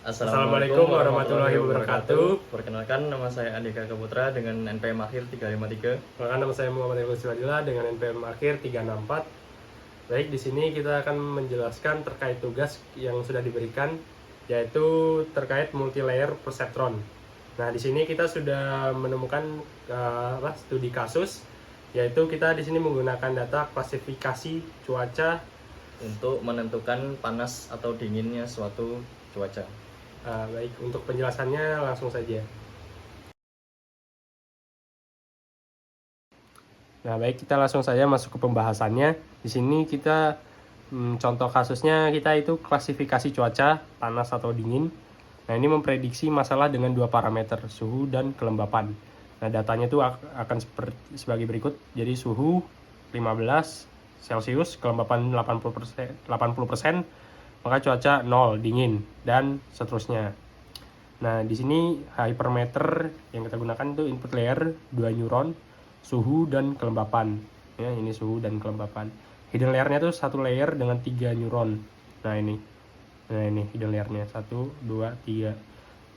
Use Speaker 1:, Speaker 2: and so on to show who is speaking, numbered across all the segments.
Speaker 1: Assalamualaikum warahmatullahi wabarakatuh.
Speaker 2: Perkenalkan, nama saya Andika Keputra dengan NPM akhir 353.
Speaker 1: Perkenalkan, nama saya Muhammad Eko Siwadila dengan NPM akhir 364. Baik, di sini kita akan menjelaskan terkait tugas yang sudah diberikan, yaitu terkait multi-layer perceptron. Nah, di sini kita sudah menemukan studi kasus, yaitu kita di sini menggunakan data klasifikasi cuaca
Speaker 2: untuk menentukan panas atau dinginnya suatu cuaca.
Speaker 1: Baik, untuk penjelasannya langsung saja. Nah, baik, kita langsung saja masuk ke pembahasannya. Di sini kita contoh kasusnya kita itu klasifikasi cuaca panas atau dingin. Nah, ini memprediksi masalah dengan dua parameter, suhu dan kelembapan. Nah, datanya itu akan sebagai berikut. Jadi suhu 15 Celcius, kelembapan 80%, maka cuaca 0 dingin dan seterusnya. Nah, di sini hypermeter yang kita gunakan itu input layer 2 neuron, suhu dan kelembapan. Ya, ini suhu dan kelembapan. Hidden layernya tuh satu layer dengan 3 neuron. Nah, ini hidden layernya 1 2 3.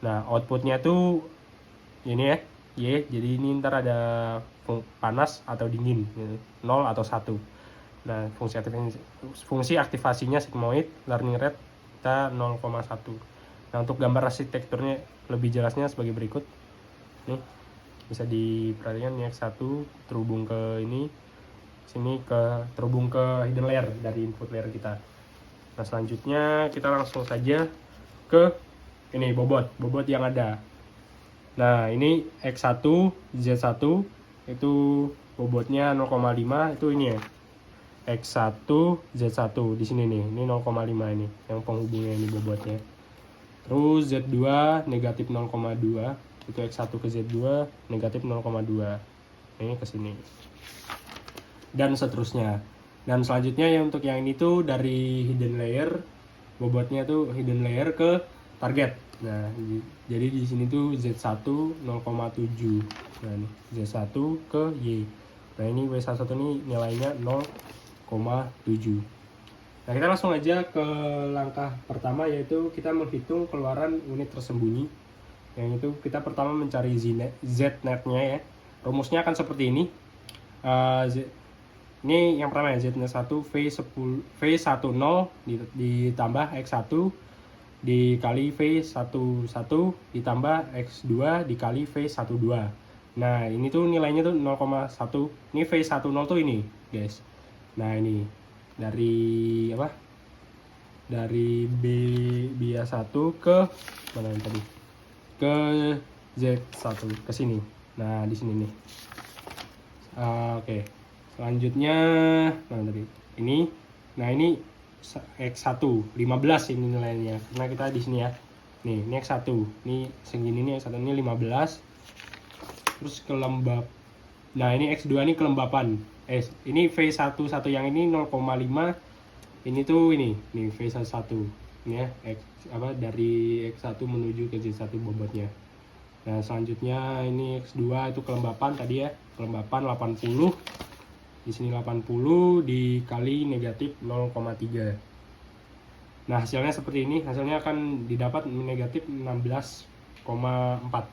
Speaker 1: Nah, outputnya tuh ini ya, Y. Jadi ini ntar ada panas atau dingin, 0 atau 1. Nah, fungsi aktivasinya sigmoid, learning rate kita 0,1. Nah, untuk gambar arsitekturnya lebih jelasnya sebagai berikut. Nih, bisa diperhatikan ini X1 terhubung ke ini, sini terhubung ke hidden layer dari input layer kita. Nah, selanjutnya kita langsung saja ke ini bobot yang ada. Nah, ini X1 Z1 itu bobotnya 0,5, itu ini ya. X1 Z1 di sini nih, ini 0,5 ini yang penghubungnya ini bobotnya. Terus Z2 negatif 0,2, itu X1 ke Z2 negatif 0,2, ini ke sini. Dan seterusnya. Dan selanjutnya yang untuk yang ini tuh dari hidden layer, bobotnya tuh hidden layer ke target. Nah, jadi di sini tuh Z1 0,7. Nah, ini Z1 ke Y. Nah, ini W1 ini nilainya 0,7. Nah, kita langsung aja ke langkah pertama, yaitu kita menghitung keluaran unit tersembunyi. Yang itu kita pertama mencari Z-net-nya ya. Rumusnya akan seperti ini. Ini yang pertama ya, Z-net 1 V10 ditambah X1 dikali V11 ditambah X2 dikali V12. Nah, ini tuh nilainya tuh 0,1. Ini V10 tuh ini, guys. Nah, ini dari apa? Dari B1 ke mana tadi? Ke Z1 ke sini. Nah, di sini nih. Oke. Selanjutnya mana tadi? Ini. Nah, ini X1 15 ini nilainya. Karena kita di sini ya. Nih, ini X1. Ini segini nih, X1 ini 15. Terus nah, ini X2 ini kelembapan. Ini V11 yang ini 0,5. Ini tuh nih V11. Ini ya, dari X1 menuju ke Z1 bobotnya. Nah, selanjutnya ini X2 itu kelembapan tadi ya. Kelembapan 80. Di sini 80 dikali negatif 0,3. Nah, hasilnya seperti ini. Hasilnya akan didapat negatif 16,4.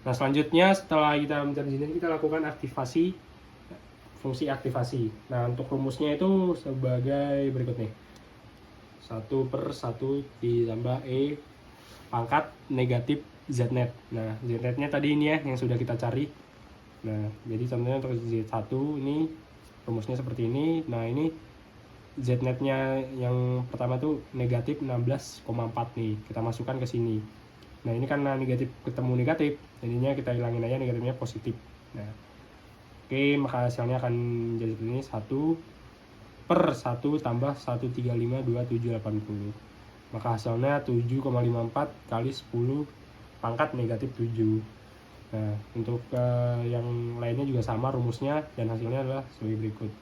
Speaker 1: Nah, selanjutnya setelah kita mencari jenis, kita lakukan fungsi aktivasi. Nah, untuk rumusnya itu sebagai berikut nih. 1/1 ditambah E pangkat negatif Z-net. Nah, Z-netnya tadi ini ya yang sudah kita cari. Nah, jadi contohnya untuk Z1 ini rumusnya seperti ini. Nah, ini Z-netnya yang pertama tuh negatif 16,4 nih. Kita masukkan ke sini. Nah, ini karena negatif ketemu negatif, jadinya kita hilangin aja negatifnya positif. Nah, oke, maka hasilnya akan jadi seperti ini. 1/1 tambah 1352780. Maka hasilnya 7,54 kali 10 pangkat negatif 7. Nah, untuk yang lainnya juga sama rumusnya, dan hasilnya adalah sebagai berikut.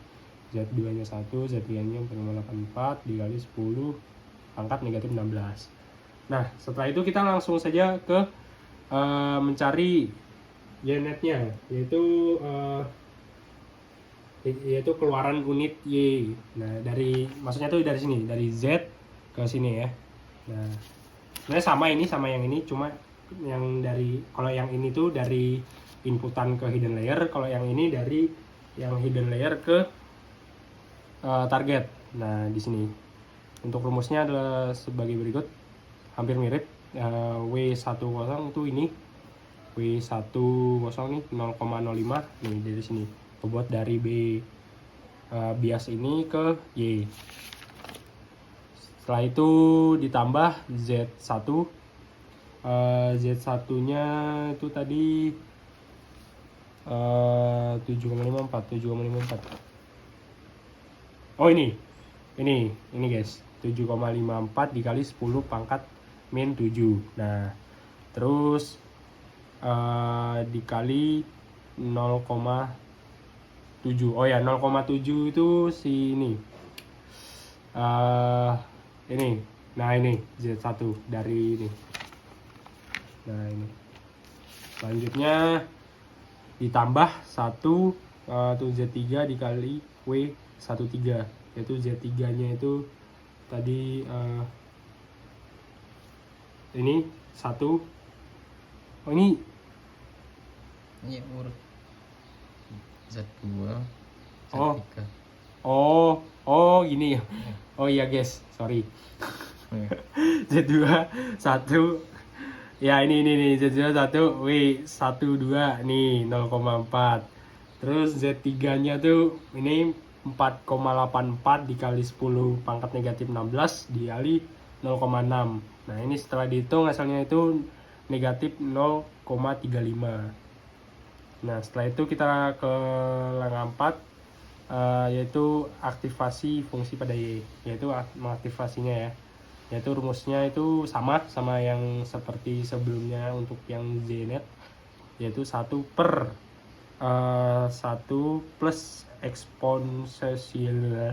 Speaker 1: Z2 nya 1, Z3 nya 4,84 dikali 10 pangkat negatif 16. Nah, setelah itu kita langsung saja ke mencari Y-netnya, yaitu keluaran unit Y. Nah, maksudnya tuh dari sini, dari Z ke sini ya. Nah, Sebenarnya sama yang ini, cuma yang dari, kalau yang ini tuh dari inputan ke hidden layer, kalau yang ini dari yang hidden layer ke target. Nah, di sini untuk rumusnya adalah sebagai berikut, hampir mirip. W10 itu ini, W10 nih 0,05 nih, dari sini membuat dari B bias ini ke Y. Setelah itu ditambah Z1. Z1 nya itu tadi 7,54. Oh, ini guys, 7,54 dikali 10 pangkat min 7. Nah, terus dikali 0,7. Oh ya, 0,7 itu si ini. Ini. Nah, ini Z1 dari ini. Nah, ini. Selanjutnya ditambah 1 tuh Z3 dikali W13, yaitu Z3 nya itu tadi ini 1. Oh, ini
Speaker 2: urut Z2,
Speaker 1: Oh.
Speaker 2: Z3.
Speaker 1: Gini ya. Oh iya guys, sorry.
Speaker 2: Iya.
Speaker 1: Z2 1. Ya, ini nih Z2 1 W12 nih 0,4. Terus Z3 nya tuh ini 4,84 dikali 10 pangkat negatif 16 dikali 0,6. Nah, ini setelah dihitung hasilnya itu negatif 0,35. Nah, setelah itu kita ke langkah 4, yaitu aktivasi fungsi pada Y, yaitu mengaktifasinya ya. Yaitu rumusnya itu sama yang seperti sebelumnya untuk yang ZNet, yaitu 1 per 1 plus eksponensial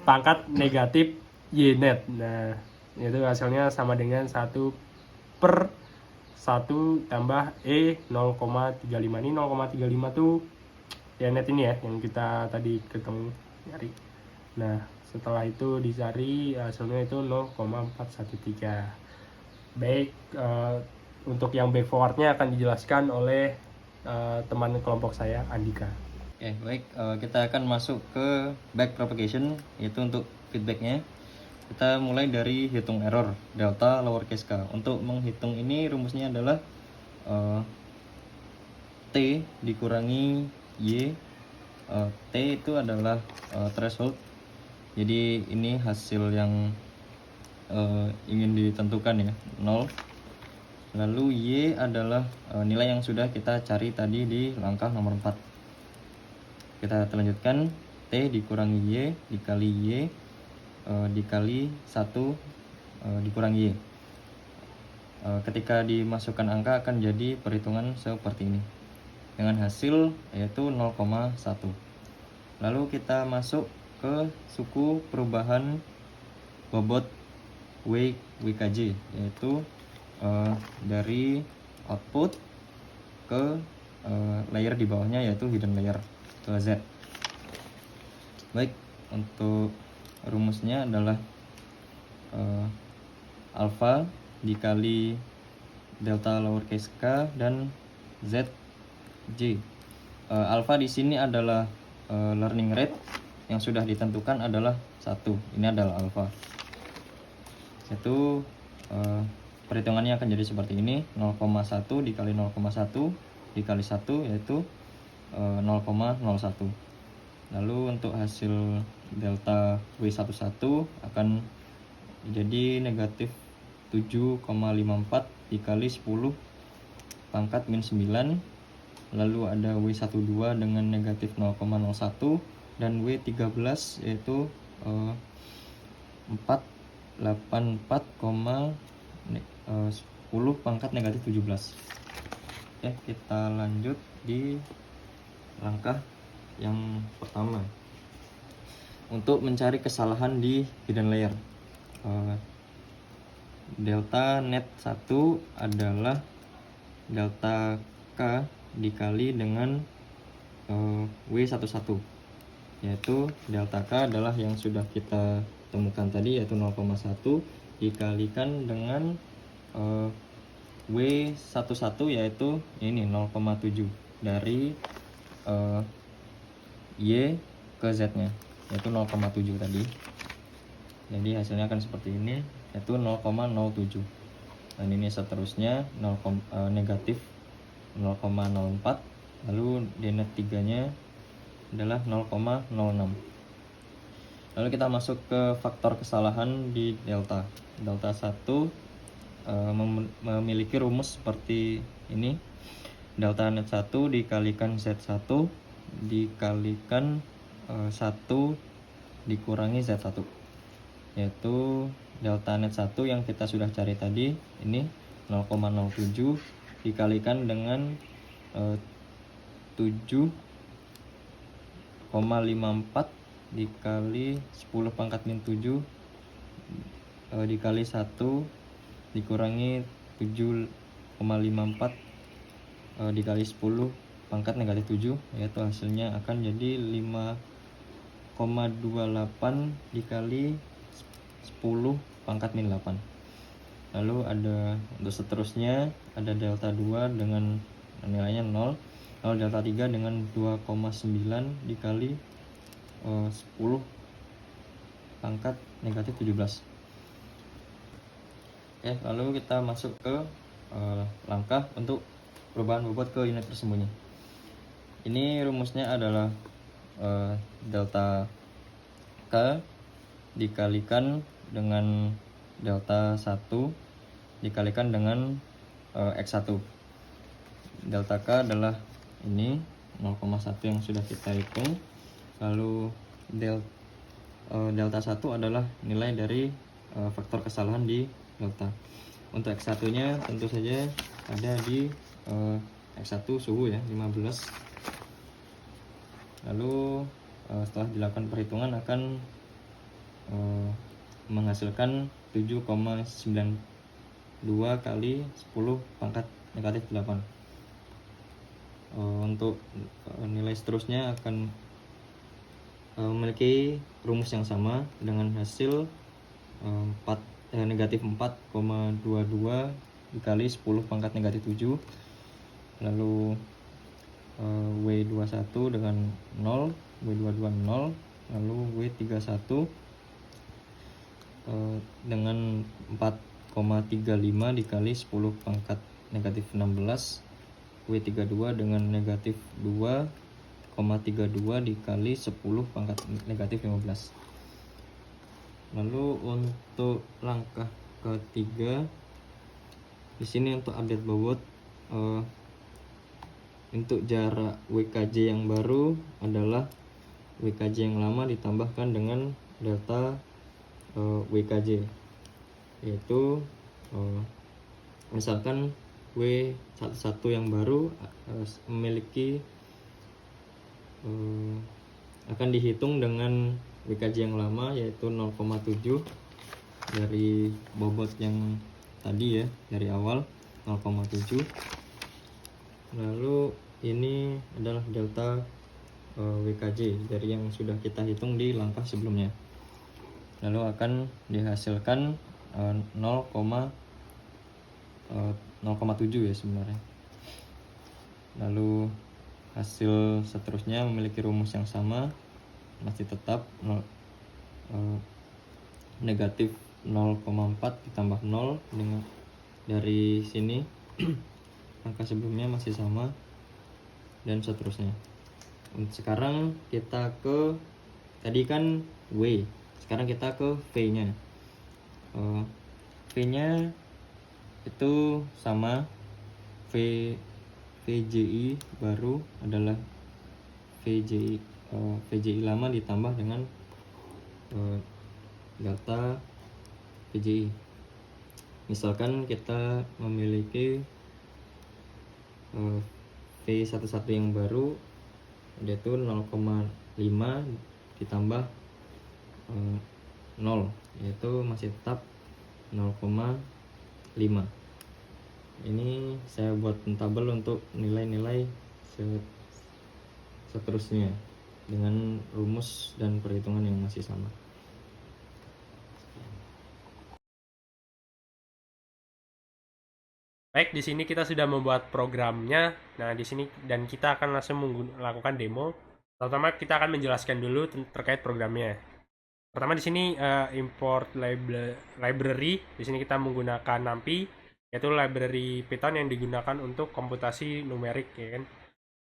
Speaker 1: pangkat negatif Y-net. Nah, itu hasilnya sama dengan 1 per 1 tambah E 0,35. Ini 0,35 tuh Y-net ini ya, yang kita tadi ketemu nyari. Nah, setelah itu dicari hasilnya itu 0,413. Baik, untuk yang back forwardnya akan dijelaskan oleh teman kelompok saya, Andika.
Speaker 2: Oke, baik. Kita akan masuk ke back propagation, yaitu untuk feedbacknya. Kita mulai dari hitung error delta lowercase k. Untuk menghitung ini rumusnya adalah T dikurangi Y. T itu adalah threshold. Jadi ini hasil yang ingin ditentukan ya, 0. Lalu Y adalah nilai yang sudah kita cari tadi di langkah nomor 4. Kita lanjutkan, T dikurangi Y dikali Y dikali 1 dikurangi Y. Ketika dimasukkan angka akan jadi perhitungan seperti ini dengan hasil yaitu 0,1. Lalu kita masuk ke suku perubahan bobot WKJ, yaitu dari output ke layer di bawahnya, yaitu hidden layer ke Z. Baik, untuk rumusnya adalah alpha dikali delta lowercase k dan ZJ. Alpha di sini adalah learning rate yang sudah ditentukan adalah 1. Ini adalah alpha. Itu perhitungannya akan jadi seperti ini, 0,1 dikali 0,1 dikali 1 yaitu 0,01. Lalu untuk hasil delta W11 akan jadi negatif 7,54 dikali 10 pangkat min 9. Lalu ada W12 dengan negatif 0,01 dan W13 yaitu 484,10 pangkat negatif 17. Oke, kita lanjut di langkah yang pertama untuk mencari kesalahan di hidden layer. Delta net 1 adalah delta K dikali dengan W11, yaitu delta K adalah yang sudah kita temukan tadi, yaitu 0,1 dikalikan dengan W11, yaitu ini 0,7 dari Y ke Z nya, yaitu 0,7 tadi. Jadi hasilnya akan seperti ini, yaitu 0,07. Dan ini seterusnya negatif 0,04, lalu D-net 3 nya adalah 0,06. Lalu kita masuk ke faktor kesalahan di delta. Delta 1 memiliki rumus seperti ini. Delta net 1 dikalikan Z1 dikalikan 1 dikurangi Z1, yaitu delta net 1 yang kita sudah cari tadi, ini 0,07 dikalikan dengan 7,54 dikali 10 pangkat min 7 dikali 1 dikurangi 7,54 dikali 10 pangkat negatif 7, yaitu hasilnya akan jadi 5,28 dikali 10 pangkat min 8. Lalu ada untuk seterusnya ada delta 2 dengan nilainya 0, lalu delta 3 dengan 2,9 dikali 10 pangkat negatif 17. Oke, lalu kita masuk ke langkah untuk perubahan bobot ke unit tersembunyi. Ini rumusnya adalah delta K dikalikan dengan delta 1 dikalikan dengan X1. Delta K adalah ini 0,1 yang sudah kita hitung. Lalu delta 1 adalah nilai dari faktor kesalahan di delta. Untuk X1 nya tentu saja ada di X1 suhu ya, 15. Lalu setelah dilakukan perhitungan akan menghasilkan 7,92 kali 10 pangkat negatif 8. Untuk nilai seterusnya akan memiliki rumus yang sama dengan hasil negatif 4,22 dikali 10 pangkat negatif 7, lalu W21 dengan 0, W22 0, lalu W31 dengan 4,35 dikali 10 pangkat negatif 16, W32 dengan negatif 2,32 dikali 10 pangkat negatif 15. Lalu untuk langkah ketiga, di sini untuk update bobot, untuk jarak WKJ yang baru adalah WKJ yang lama ditambahkan dengan delta WKJ, yaitu misalkan W11 yang baru memiliki akan dihitung dengan WKJ yang lama, yaitu 0,7 dari bobot yang tadi ya, dari awal 0,7. Lalu ini adalah delta WKJ dari yang sudah kita hitung di langkah sebelumnya. Lalu akan dihasilkan 0,7 ya sebenarnya. Lalu hasil seterusnya memiliki rumus yang sama, masih tetap negatif 0,4 ditambah 0 dengan dari sini angka sebelumnya masih sama, dan seterusnya. Sekarang kita ke tadi kan W, sekarang kita ke V nya. V nya itu sama, VJI baru adalah VJI lama ditambah dengan delta VJI. Misalkan kita memiliki V11 yang baru, yaitu 0,5 ditambah 0, yaitu masih tetap 0,5. Ini saya buat tabel untuk nilai-nilai seterusnya dengan rumus dan perhitungan yang masih sama.
Speaker 1: Baik, di sini kita sudah membuat programnya. Nah, di sini dan kita akan langsung melakukan demo. Pertama, kita akan menjelaskan dulu terkait programnya. Pertama di sini import library. Di sini kita menggunakan NumPy, yaitu library Python yang digunakan untuk komputasi numerik, ya kan.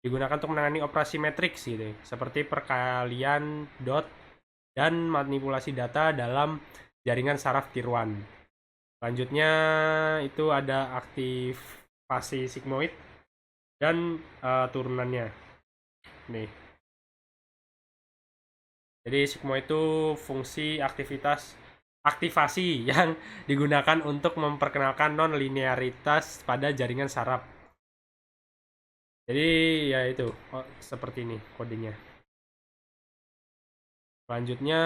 Speaker 1: Digunakan untuk menangani operasi matriks gitu, seperti perkalian dot dan manipulasi data dalam jaringan saraf tier 1. Selanjutnya itu ada aktivasi sigmoid dan turunannya. Nih. Jadi sigmoid itu fungsi aktivasi yang digunakan untuk memperkenalkan non-linearitas pada jaringan saraf. Jadi ya itu seperti ini kodenya. Selanjutnya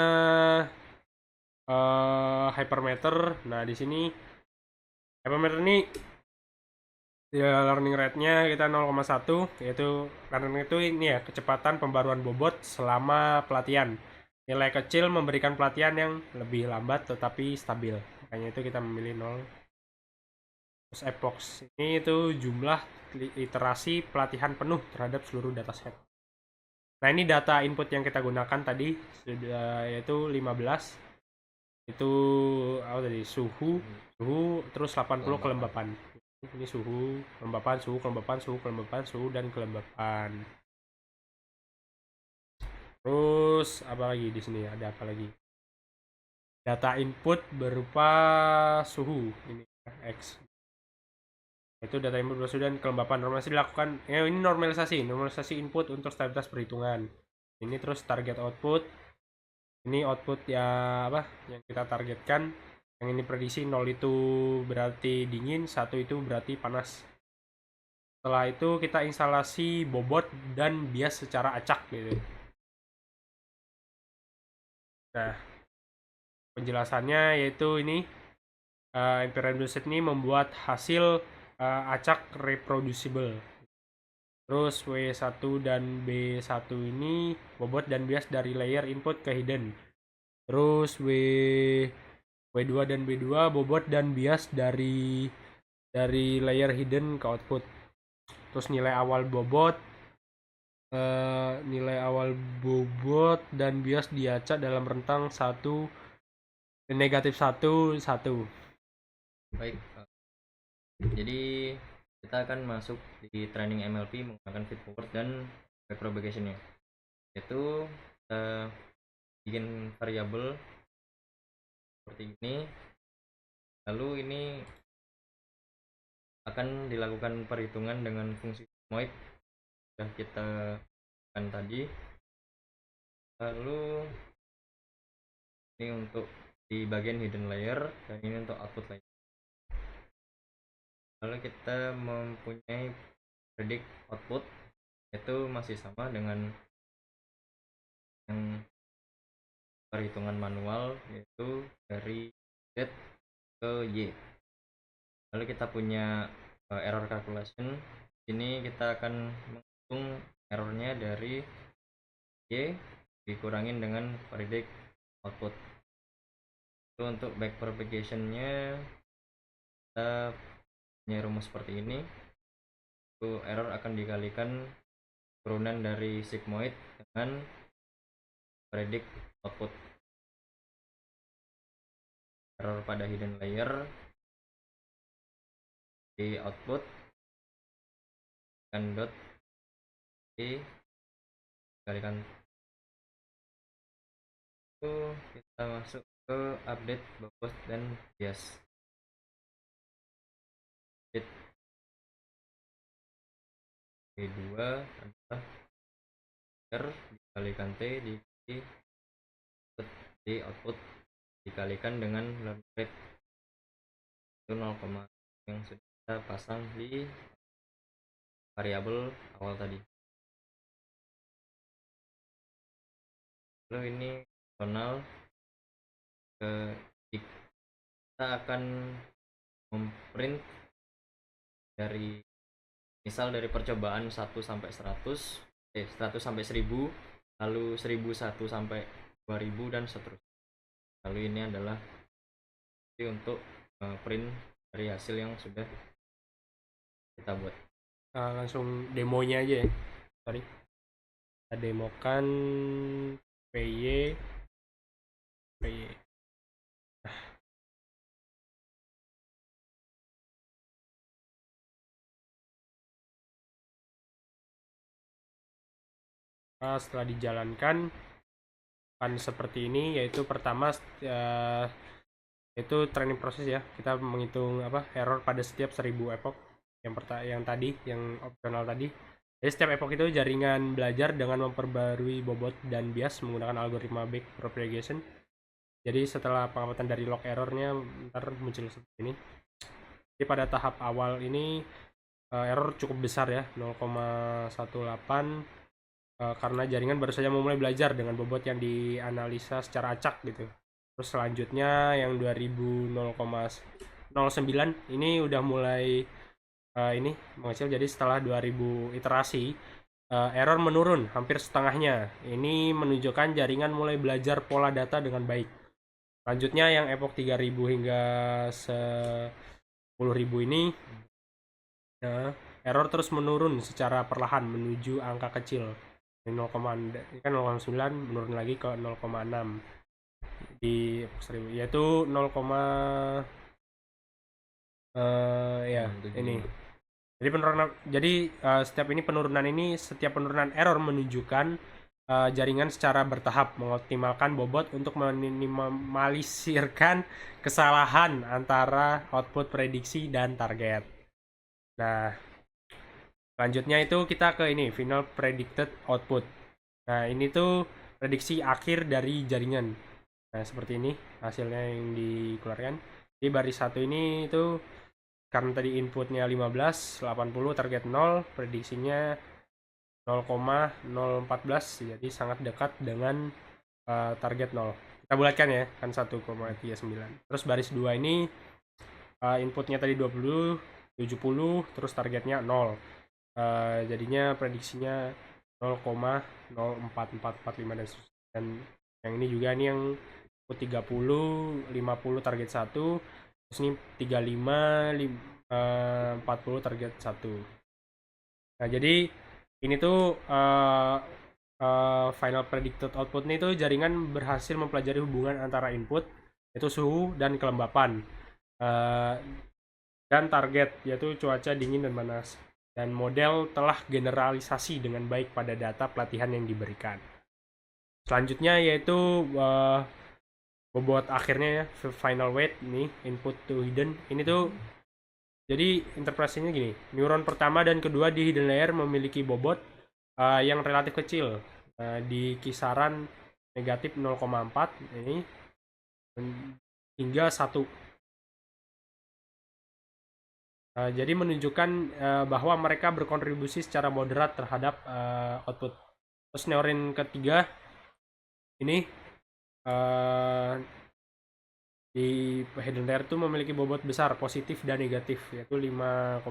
Speaker 1: hypermeter. Nah, di sini hypermeter ini ya learning rate-nya kita 0,1, yaitu learning itu ini ya kecepatan pembaruan bobot selama pelatihan. Nilai kecil memberikan pelatihan yang lebih lambat tetapi stabil. Makanya itu kita memilih 0. Terus epoch ini itu jumlah iterasi pelatihan penuh terhadap seluruh dataset. Nah, ini data input yang kita gunakan tadi sudah yaitu 15. Itu apa tadi? Suhu terus 80 kelembapan. Ini suhu, kelembapan, suhu dan kelembapan. Terus apa lagi di sini? Ada apa lagi? Data input berupa suhu ini X. Itu data input berupa suhu dan kelembapan. Normalisasi dilakukan. Ini normalisasi input untuk stabilitas perhitungan. Ini terus target output. Ini output ya apa? Yang kita targetkan. Yang ini prediksi 0 itu berarti dingin, 1 itu berarti panas. Setelah itu kita instalasi bobot dan bias secara acak gitu. Nah, penjelasannya yaitu ini Imperial Set ini membuat hasil acak reproducible. Terus W1 dan B1 ini bobot dan bias dari layer input ke hidden. Terus W2 dan B2 bobot dan bias dari layer hidden ke output. Terus nilai awal bobot dan bias diacak dalam rentang 1 negatif 1 1.
Speaker 2: Baik, jadi kita akan masuk di training MLP menggunakan feed forward dan backpropagation-nya. Yaitu kita bikin variabel seperti ini, lalu ini akan dilakukan perhitungan dengan fungsi sigmoid sudah kita lakukan tadi. Lalu ini untuk di bagian hidden layer dan ini untuk output layer. Lalu kita mempunyai predict output, itu masih sama dengan yang perhitungan manual, yaitu dari Z ke Y. Lalu kita punya error calculation. Ini kita akan menghitung errornya dari Y dikurangin dengan predict output. Itu untuk backpropagation-nya kita punya rumus seperti ini. Itu error akan dikalikan turunan dari sigmoid dengan predict output. Error pada hidden layer di output kan dot dikalikan. Itu kita masuk ke update bobot dan bias. B2 adalah R dikalikan T di output dikalikan dengan learn rate itu 0, yang sudah kita pasang di variabel awal tadi. Lalu ini tonal kita akan memprint dari misal dari percobaan 1 sampai 100 sampai 1000, lalu 1001 sampai 2000 dan seterusnya. Lalu ini adalah untuk print dari hasil yang sudah kita buat.
Speaker 1: Langsung demonya aja ya. Sorry. Kita demokan PY. Setelah dijalankan akan seperti ini, yaitu pertama itu training proses ya, kita menghitung error pada setiap 1000 epoch yang tadi, yang opsional tadi. Jadi setiap epoch itu jaringan belajar dengan memperbarui bobot dan bias menggunakan algoritma backpropagation. Jadi setelah pengamatan dari log errornya ntar muncul seperti ini. Jadi pada tahap awal ini error cukup besar ya, 0,18, karena jaringan baru saja memulai belajar dengan bobot yang dianalisa secara acak gitu. Terus selanjutnya yang 2000 0,09 ini udah mulai ini mengecil. Jadi setelah 2000 iterasi error menurun hampir setengahnya. Ini menunjukkan jaringan mulai belajar pola data dengan baik. Selanjutnya yang epoch 3000 hingga 10.000 ini error terus menurun secara perlahan menuju angka kecil. 0, kan 0,9 menurun lagi ke 0,6 di epoch 1000, yaitu 0, ya ini. Jadi setiap penurunan error menunjukkan jaringan secara bertahap mengoptimalkan bobot untuk meminimalisirkan kesalahan antara output prediksi dan target. Nah, selanjutnya itu kita ke ini, final predicted output. Nah, ini tuh prediksi akhir dari jaringan. Nah, seperti ini hasilnya yang dikeluarkan. Di baris satu ini itu karena tadi inputnya 15, 80, target 0, prediksinya 0,014, jadi sangat dekat dengan target 0. Kita bulatkan ya, kan 1,39. Terus baris 2 ini inputnya tadi 20, 70, terus targetnya 0. Jadinya prediksinya 0,04445 dan yang ini juga nih yang 30, 50 target 1, terus ini 35, 40 target 1. Nah, jadi ini tuh final predicted output ini tuh jaringan berhasil mempelajari hubungan antara input, yaitu suhu dan kelembapan, dan target, yaitu cuaca dingin dan panas. Dan model telah generalisasi dengan baik pada data pelatihan yang diberikan. Selanjutnya yaitu bobot akhirnya ya, final weight nih, input to hidden. Ini tuh jadi interpretasinya gini, neuron pertama dan kedua di hidden layer memiliki bobot yang relatif kecil, di kisaran negatif 0,4 ini hingga 1. Jadi menunjukkan bahwa mereka berkontribusi secara moderat terhadap output. Terus neuron ketiga ini di hidden layer itu memiliki bobot besar positif dan negatif, yaitu 5,99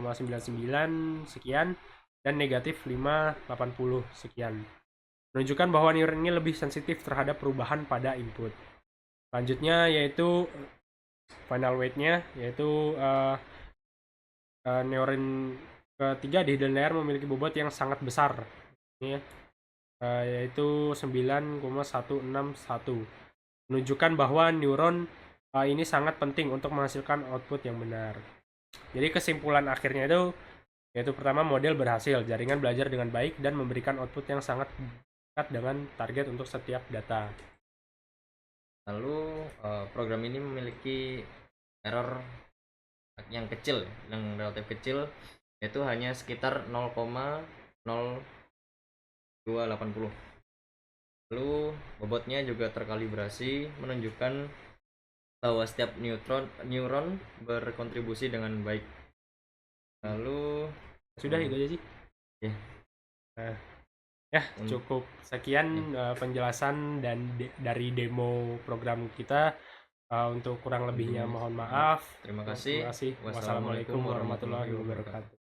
Speaker 1: sekian dan negatif 5,80 sekian, menunjukkan bahwa neuron ini lebih sensitif terhadap perubahan pada input. Selanjutnya yaitu final weight-nya, yaitu neuron ketiga di hidden layer memiliki bobot yang sangat besar ini ya, yaitu 9,161, menunjukkan bahwa neuron ini sangat penting untuk menghasilkan output yang benar. Jadi kesimpulan akhirnya itu yaitu pertama, model berhasil, jaringan belajar dengan baik dan memberikan output yang sangat dekat dengan target untuk setiap data.
Speaker 2: Lalu program ini memiliki error yang kecil, yang relatif kecil, yaitu hanya sekitar 0,0280. Lalu bobotnya juga terkalibrasi, menunjukkan bahwa setiap neuron berkontribusi dengan baik. Lalu
Speaker 1: sudah itu aja sih
Speaker 2: ya.
Speaker 1: Ya, cukup sekian penjelasan dan dari demo program kita. Untuk kurang lebihnya mohon maaf.
Speaker 2: Terima kasih.
Speaker 1: Wassalamualaikum warahmatullahi wabarakatuh.